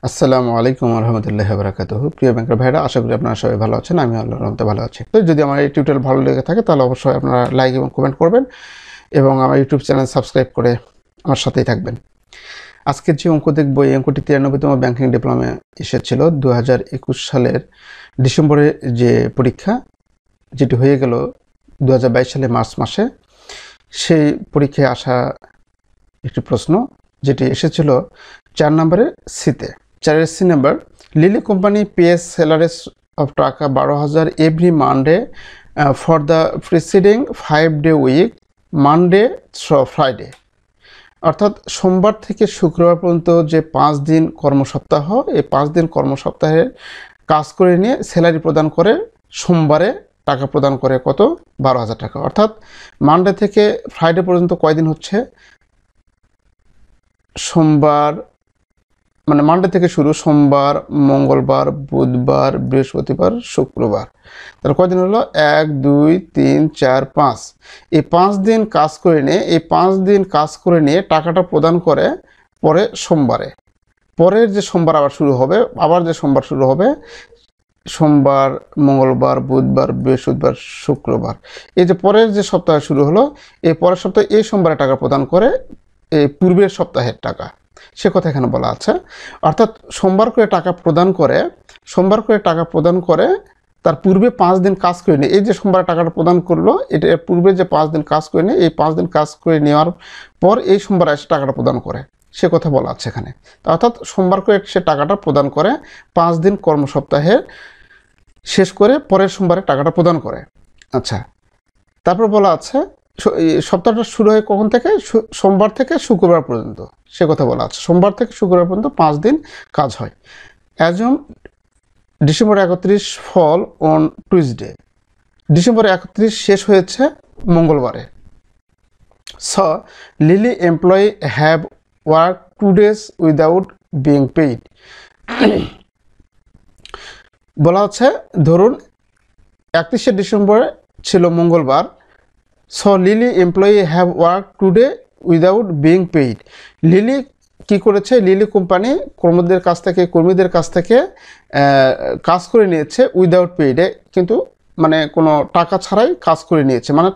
আসসালামু আলাইকুম রহমতুল্লাহি ওয়া বারাকাতুহু। প্রিয় ব্যাংকের ভাইরা, আশা করি আপনারা সবাই ভালো আছেন। আমি আল্লাহর রহমতে ভালো আছি। তো যদি আমার এই টিউটোরিয়াল ভালো লেগে থাকে তাহলে অবশ্যই আপনারা লাইক এবং কমেন্ট করবেন এবং আমার ইউটিউব চ্যানেল সাবস্ক্রাইব করে আমার সাথেই থাকবেন। আজকের যে অঙ্ক দেখব, এই অঙ্কটি 93তম ব্যাংকিং ডিপ্লোমা এসেছিল 2021 সালের ডিসেম্বরে, যে পরীক্ষা যেটি হয়ে গেল 2022 সালে মার্চ মাসে। সেই পরীক্ষায় আসা একটি প্রশ্ন যেটি এসেছিল 4 নম্বরে সিতে। 4 C number, Lily company pays salaries of টাকা 12,000 every Monday for the preceding 5-day week, Monday Friday. অর্থাৎ সোমবার থেকে শুক্রবার পর্যন্ত যে 5 দিন কর্মসপ্তাহ, এই 5 দিন কর্মসপ্তাহের কাজ করে নিয়ে স্যালারি প্রদান করে সোমবারে টাকা প্রদান করে কত? 12,000 টাকা। অর্থাৎ মানডে থেকে ফ্রাইডে পর্যন্ত কয়দিন হচ্ছে? সোমবার, মানে মানডে থেকে শুরু, সোমবার, মঙ্গলবার, বুধবার, বৃহস্পতিবার, শুক্রবার। তাহলে কয়দিন হলো? 1, 2, 3, 4, 5। এই 5 দিন কাজ করে নিয়ে, টাকাটা প্রদান করে পরে সোমবারে। পরের যে সোমবার আবার শুরু হবে, সোমবার, মঙ্গলবার, বুধবার, বৃহস্পতিবার, শুক্রবার। এই যে পরের যে সপ্তাহ শুরু হলো, এই পরের সপ্তাহে এই সোমবারে টাকা প্রদান করে এই পূর্বের সপ্তাহের টাকা, সে কথা এখানে বলা আছে। অর্থাৎ সোমবার করে টাকা প্রদান করে তার পূর্বে 5 দিন কাজ করে নিয়ে, এই যে সোমবারে টাকাটা প্রদান করলো, এটা পূর্বে যে 5 দিন কাজ করে নিয়ে, এই 5 দিন কাজ করে নেওয়ার পর এই সোমবারে এসে টাকাটা প্রদান করে, সে কথা বলা আছে এখানে। অর্থাৎ সোমবার করে সে টাকাটা প্রদান করে 5 দিন কর্মসপ্তাহে শেষ করে পরের সোমবারে টাকাটা প্রদান করে। আচ্ছা, তারপর বলা আছে সপ্তাহটা শুরু হয় কখন থেকে? সোমবার থেকে শুক্রবার পর্যন্ত, সে কথা বলা আছে। সোমবার থেকে শুক্রবার পর্যন্ত 5 দিন কাজ হয়। Assume December 31 fall on Tuesday. ডিসেম্বর 31 শেষ হয়েছে মঙ্গলবারে। So Lily employee have work 2 days without being paid. বলা হচ্ছে, ধরুন 31শে ডিসেম্বর ছিল মঙ্গলবার। So Lily employee have work 2 days without being paid. Lily কি করেছে? লিলি কোম্পানি কর্মীদের কাছ থেকে কাজ করে নিয়েছে উইদাউট পেইডে, কিন্তু মানে কোনো টাকা ছাড়াই কাজ করে নিয়েছে, মানে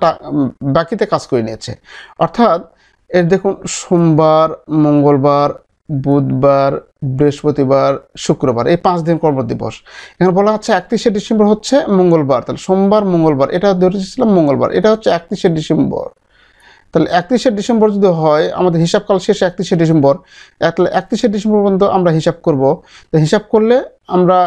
বাকিতে কাজ করে নিয়েছে। অর্থাৎ এর দেখুন, সোমবার, মঙ্গলবার, বুধবার, বৃহস্পতিবার, শুক্রবার, এই 5 দিন কর্মদিবস। এখানে বলা হচ্ছে 31শে ডিসেম্বর হচ্ছে মঙ্গলবার, তাহলে সোমবার, মঙ্গলবার, এটা ধরেছিলাম মঙ্গলবার, এটা হচ্ছে 31শে ডিসেম্বর। তাহলে 31শে ডিসেম্বর যদি হয়, আমাদের হিসাবকাল শেষ 31শে ডিসেম্বর, তাহলে 31শে ডিসেম্বর পর্যন্ত আমরা হিসাব করব। তো হিসাব করলে আমরা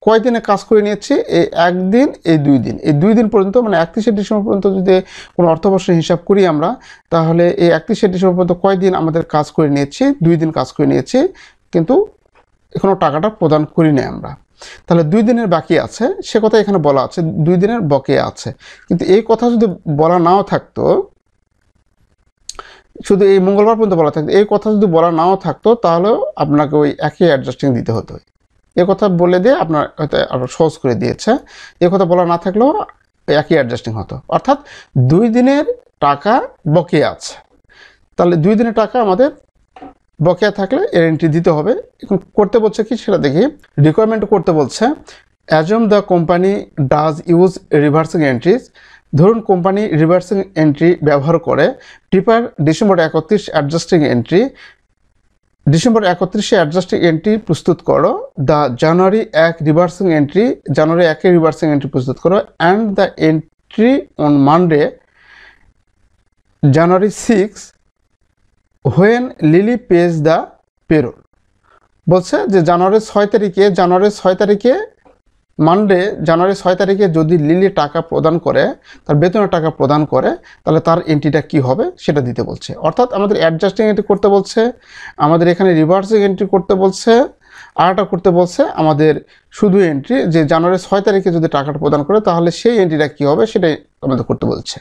কয় দিনে কাজ করে নিয়েছি? এই 1 দিন, এই 2 দিন, এই 2 দিন পর্যন্ত, মানে 31শে ডিসেম্বর পর্যন্ত যদি কোনো অর্থবর্ষের হিসাব করি আমরা, তাহলে এই 31শে ডিসেম্বর পর্যন্ত কয় দিন আমাদের কাজ করে নিয়েছি? 2 দিন কাজ করে নিয়েছি, কিন্তু এখনও টাকাটা প্রদান করি না আমরা। তাহলে 2 দিনের বাকি আছে, সে কথা এখানে বলা আছে, 2 দিনের বকেয়া আছে। কিন্তু এই কথা যদি বলা নাও থাকতো, শুধু এই মঙ্গলবার পর্যন্ত বলা থাকতো, এই কথা যদি বলা নাও থাকতো, তাহলেও আপনাকে ওই একই অ্যাডজাস্টিং দিতে হতো। এই কথা বলে দিয়ে আপনার হয়তো আরও সহজ করে দিয়েছে। এই কথা বলা না থাকলেও একই অ্যাডজাস্টিং হতো। অর্থাৎ 2 দিনের টাকা বকেয়া আছে, তাহলে 2 দিনের টাকা আমাদের বকেয়া থাকলে এর এন্ট্রি দিতে হবে। এখন করতে বলছে কি সেটা দেখি। রিকোয়ারমেন্ট করতে বলছে, assume the company does use reversing entries. ধরুন কোম্পানি রিভার্সিং এন্ট্রি ব্যবহার করে। Prepare December 31 adjusting entry. ডিসেম্বর 31শে অ্যাডজাস্টিং এন্ট্রি প্রস্তুত করো। দ্য জানুয়ারি 1 রিভার্সিং এন্ট্রি, জানুয়ারি 1 রিভার্সিং এন্ট্রি প্রস্তুত করো। And the entry on Monday January 6 when Lily pays the payroll. বলছে যে জানুয়ারি 6 তারিখে মানডে, জানুয়ারি 6 তারিখে যদি লিলি টাকা প্রদান করে, তার বেতনের টাকা প্রদান করে, তাহলে তার এন্ট্রিটা কি হবে সেটা দিতে বলছে। অর্থাৎ আমাদের অ্যাডজাস্টিং এন্ট্রি করতে বলছে, আমাদের এখানে রিভার্সিং এন্ট্রি করতে বলছে, আরটা করতে বলছে আমাদের শুধু এন্ট্রি, যে জানুয়ারি 6 তারিখে যদি টাকাটা প্রদান করে তাহলে সেই এন্ট্রিটা কী হবে সেটাই আমাদের করতে বলছে।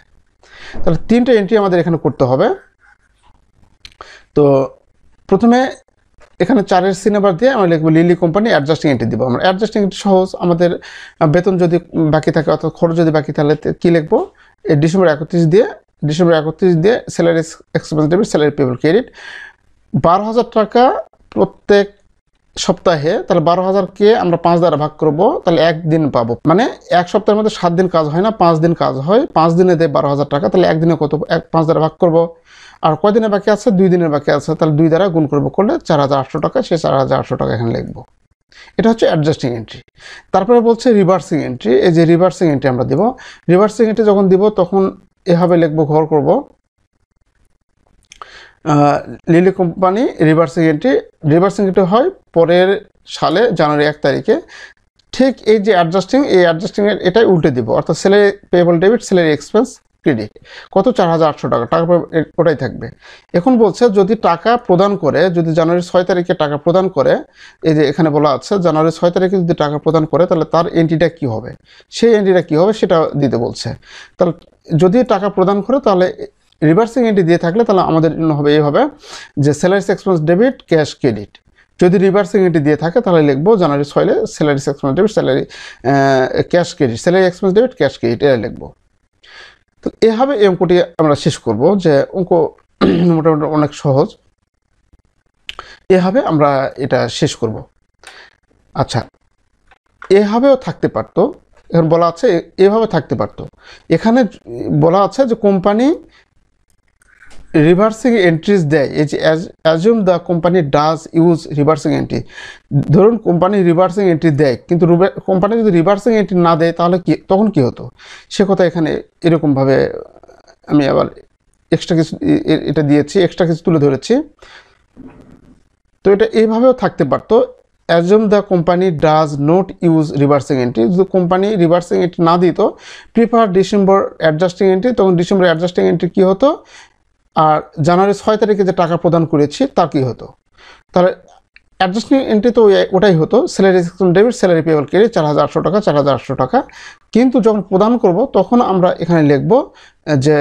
তাহলে 3টে এন্ট্রি আমাদের এখানে করতে হবে। তো প্রথমে এখানে 4 সি নাম্বার দিয়ে আমরা লিখবো লিলি কোম্পানি অ্যাডজাস্টিং এন্ট্রি দিব। আমরা অ্যাডজাস্টিং এন্ট্রি সহজ, আমাদের বেতন যদি বাকি থাকে অর্থাৎ খরচ যদি বাকি, তাহলে কী লিখবো? ডিসেম্বর 31 দিয়ে salary expense debit, salary payable credit. 12,000 টাকা প্রত্যেক সপ্তাহে, তাহলে 12,000কে আমরা 5 দ্বারা ভাগ করব, তাহলে 1 দিন পাবো। মানে এক সপ্তাহের মধ্যে 7 দিন কাজ হয় না, 5 দিন কাজ হয়। 5 দিনে দেয় 12,000 টাকা, তাহলে একদিনে কত? 5 দ্বারা ভাগ করব। আর কয় দিনের বাকি আছে? 2 দিনের বাকি আছে, তাহলে 2 দ্বারা গুণ করব, করলে 4,800 টাকা। সেই 4,800 টাকা এখানে লিখবো। এটা হচ্ছে অ্যাডজাস্টিং এন্ট্রি। তারপরে বলছে রিভার্সিং এন্ট্রি। এই যে রিভার্সিং এন্ট্রি আমরা দিব, রিভার্সিং এন্ট্রি যখন দিব তখন এভাবে লিখবো, ঘর করব, lily company reversing entry. Reversing entry হয় পরের সালে জানুয়ারি 1 তারিখে। ঠিক এই যে অ্যাডজাস্টিং, এই অ্যাডজাস্টিংয়ের এটাই উল্টে দিব, অর্থাৎ salary payable debit, salary expense credit. কত? 4,800 টাকা। টাকা ওটাই থাকবে। এখন বলছে যদি টাকা প্রদান করে, যদি জানুয়ারি 6 তারিখে টাকা প্রদান করে, এই যে এখানে বলা আছে জানুয়ারি 6 তারিখে যদি টাকা প্রদান করে, তাহলে তার এন্ট্রিটা কী হবে, সেই এন্ট্রিটা কী হবে সেটা দিতে বলছে। তাহলে যদি টাকা প্রদান করে, তাহলে রিভার্সিং এন্ট্রি দিয়ে থাকলে তাহলে আমাদের জন্য হবে এইভাবে যে salary expense debit, cash credit. যদি রিভার্সিং এন্ট্রি দিয়ে থাকে তাহলে লিখবো জানুয়ারি 6 salary expense debit, salary cash credit, salary expense debit, cash credit, এটা লিখবো। তো এভাবে এই অঙ্কটি আমরা শেষ করব। যে অঙ্ক মোটামুটি অনেক সহজ, এভাবে আমরা এটা শেষ করব। আচ্ছা, এভাবেও থাকতে পারতো, এখন বলা আছে এভাবে থাকতে পারতো। এখানে বলা আছে যে কোম্পানি রিভার্সিং এন্ট্রিজ দেয়। এই যে assume the company does use reversing entry. ধরুন কোম্পানি রিভার্সিং এন্ট্রি দেয়, কিন্তু কোম্পানি যদি রিভার্সিং এন্ট্রি না দেয় তাহলে কি, তখন কি হতো সে কথা এখানে এরকমভাবে আমি আবার এক্সট্রা কিছু এটা দিয়েছি, এক্সট্রা কিছু তুলে ধরেছি। তো এটা এইভাবেও থাকতে পারতো, assume the company does not use reversing entry. যদি কোম্পানি রিভার্সিং এন্ট্রি না দিত, প্রিফার ডিসেম্বর অ্যাডজাস্টিং এন্ট্রি, তখন ডিসেম্বর অ্যাডজাস্টিং এন্ট্রি কী হতো, আর জানুয়ারি 6 তারিখে যে টাকা প্রদান করেছি তার কী হতো। তাহলে অ্যাডজাস্টিং এন্ট্রি তো ওটাই হতো, salary expense debit, salary payable credit, 4,800 টাকা, 4,800 টাকা। কিন্তু যখন প্রদান করব তখন আমরা এখানে লিখব যে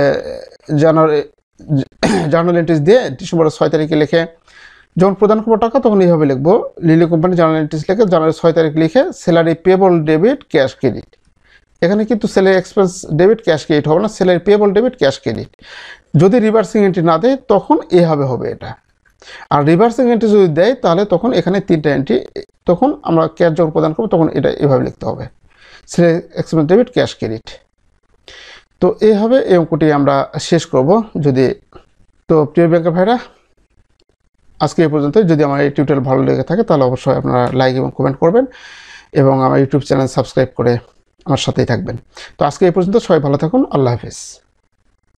জার্নাল এন্ট্রিজ দিয়ে ডিসেম্বরের 6 তারিখে লিখে, যখন প্রদান করবো টাকা তখন এইভাবে লিখবো, লিলি কোম্পানি জার্নাল এন্ট্রিজ লিখে জানুয়ারি 6 তারিখ লিখে salary payable debit, cash credit. এখানে কিন্তু salary expense debit, cash credit হবে না, salary payable debit, cash credit. যদি রিভার্সিং এন্ট্রি না দেয় তখন এভাবে হবে এটা। আর রিভার্সিং এন্ট্রি যদি দেয় তাহলে তখন এখানে 3টা এন্ট্রি, তখন আমরা ক্যাশ যখন প্রদান করবো তখন এটা এভাবে লিখতে হবে, salary expense debit, cash credit. তো এইভাবে এই অঙ্কটি আমরা শেষ করব। যদি তো প্রিয় ব্যাংকের ভাইরা, আজকে এই পর্যন্ত। যদি আমার এই টিউটোরিয়াল ভালো লেগে থাকে তাহলে অবশ্যই আপনারা লাইক এবং কমেন্ট করবেন এবং আমার ইউটিউব চ্যানেল সাবস্ক্রাইব করে আমার সাথেই থাকবেন। তো আজকে এই পর্যন্ত, সবাই ভালো থাকুন, আল্লাহ হাফেজ।